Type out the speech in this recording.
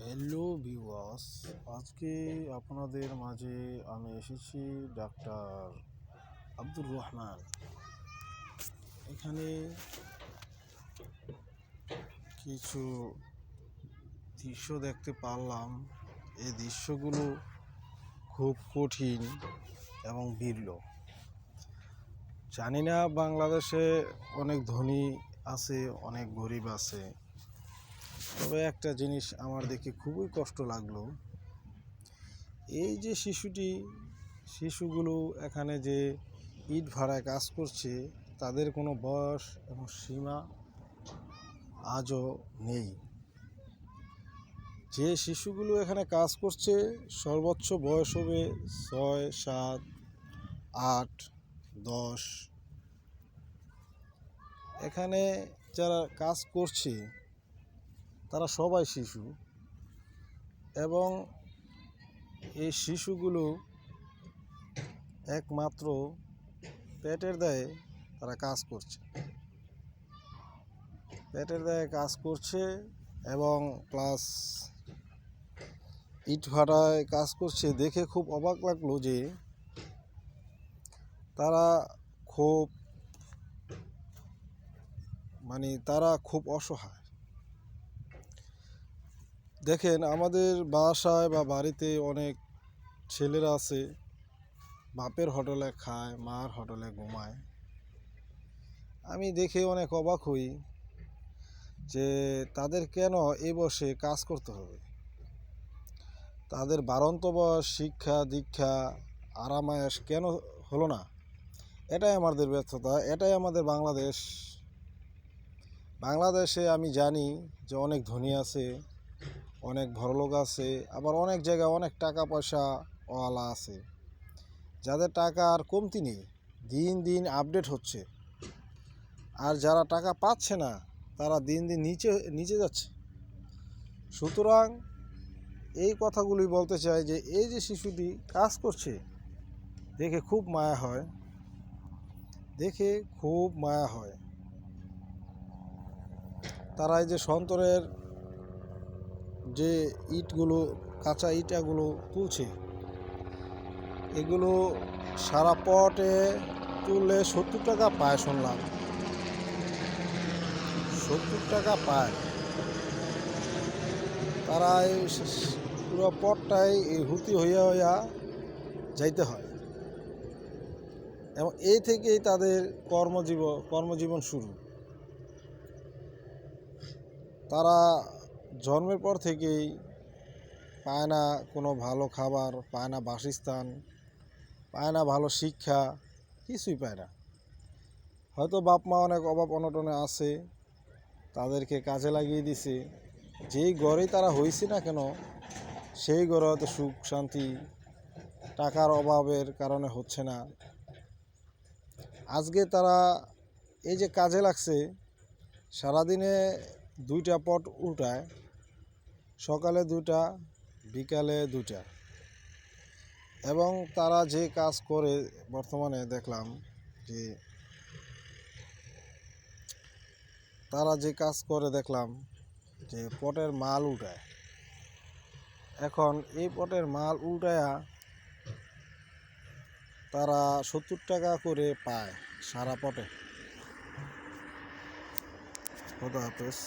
Hello viewers, আজকে আপনাদের মাঝে আমি এসেছি ডাক্তার আব্দুর রহমান। এখানে কিছু দৃশ্য দেখতে পারলাম। এই দৃশ্যগুলো খুব কঠিন এবং বিরল। জানি না বাংলাদেশে অনেক ধনী আছে, অনেক গরিব আছে, তবে একটা জিনিস আমার দেখে খুবই কষ্ট লাগলো। এই যে শিশুগুলো এখানে যে ইট ভাড়ায় কাজ করছে, তাদের কোনো বয়স এবং সীমা আজও নেই। যে শিশুগুলো এখানে কাজ করছে সর্বোচ্চ বয়স হবে 6, 7, 8, 10। এখানে যারা কাজ করছে তারা সবাই শিশু, এবং এই শিশুগুলো একমাত্র পেটের দায়ে তারা কাজ করছে এবং প্লাস ইট ভাটায় কাজ করছে। দেখে খুব অবাক লাগলো যে তারা খুব অসহায়। দেখেন, আমাদের বাসায় বা বাড়িতে অনেক ছেলেরা আছে, বাপের হোটেলে খায়, মার হোটেলে ঘুমায়। আমি দেখে অনেক অবাক হই যে তাদের কেন এই বয়সে কাজ করতে হবে। তাদের বাড়ন্ত বয়স, শিক্ষা দীক্ষা আরামায়েশ কেন হলো না? এটাই আমাদের ব্যর্থতা, এটাই আমাদের বাংলাদেশে আমি জানি যে অনেক ধনী আছে, অনেক বড়লোক আছে, আবার অনেক জায়গায় অনেক টাকা পয়সা ওয়ালা আছে, যাদের টাকা আর কমতি নেই, দিন দিন আপডেট হচ্ছে। আর যারা টাকা পাচ্ছে না তারা দিন দিন নিচে যাচ্ছে। সুতরাং এই কথাগুলি বলতে চাই যে এই যে শিশুটি কাজ করছে, দেখে খুব মায়া হয়। তারা এই যে সন্তরের যে ইটগুলো, কাঁচা ইটাগুলো তুলছে, এগুলো সারা পটে তুললে 70 টাকা পায় শুনলাম। 70 টাকা পায়। তারা এই পুরো পটটাই হুতি হইয়া যাইতে হয়, এবং এই থেকেই তাদের কর্মজীবন শুরু। তারা জন্মের পর থেকেই পায় না কোনো ভালো খাবার, পায় না বাসস্থান, পায় না ভালো শিক্ষা, কিছুই পায় না। হয়তো বাপ মা অনেক অভাব অনটনে আছে, তাদেরকে কাজে লাগিয়ে দিছে। যেই ঘরেই তারা হয়েছে না কেন, সেই ঘরে হয়তো সুখ শান্তি টাকার অভাবের কারণে হচ্ছে না। আজকে তারা এই যে কাজে লাগছে, সারাদিনে 2টা পট উল্টায়, সকালে 2টা, বিকালে 2টা। এবং তারা যে কাজ করে, বর্তমানে দেখলাম যে পটের মাল উল্টায়। এখন এই পটের মাল উল্টায়া তারা 70 টাকা করে পায় সারা পটে। খোদা হাফেজ।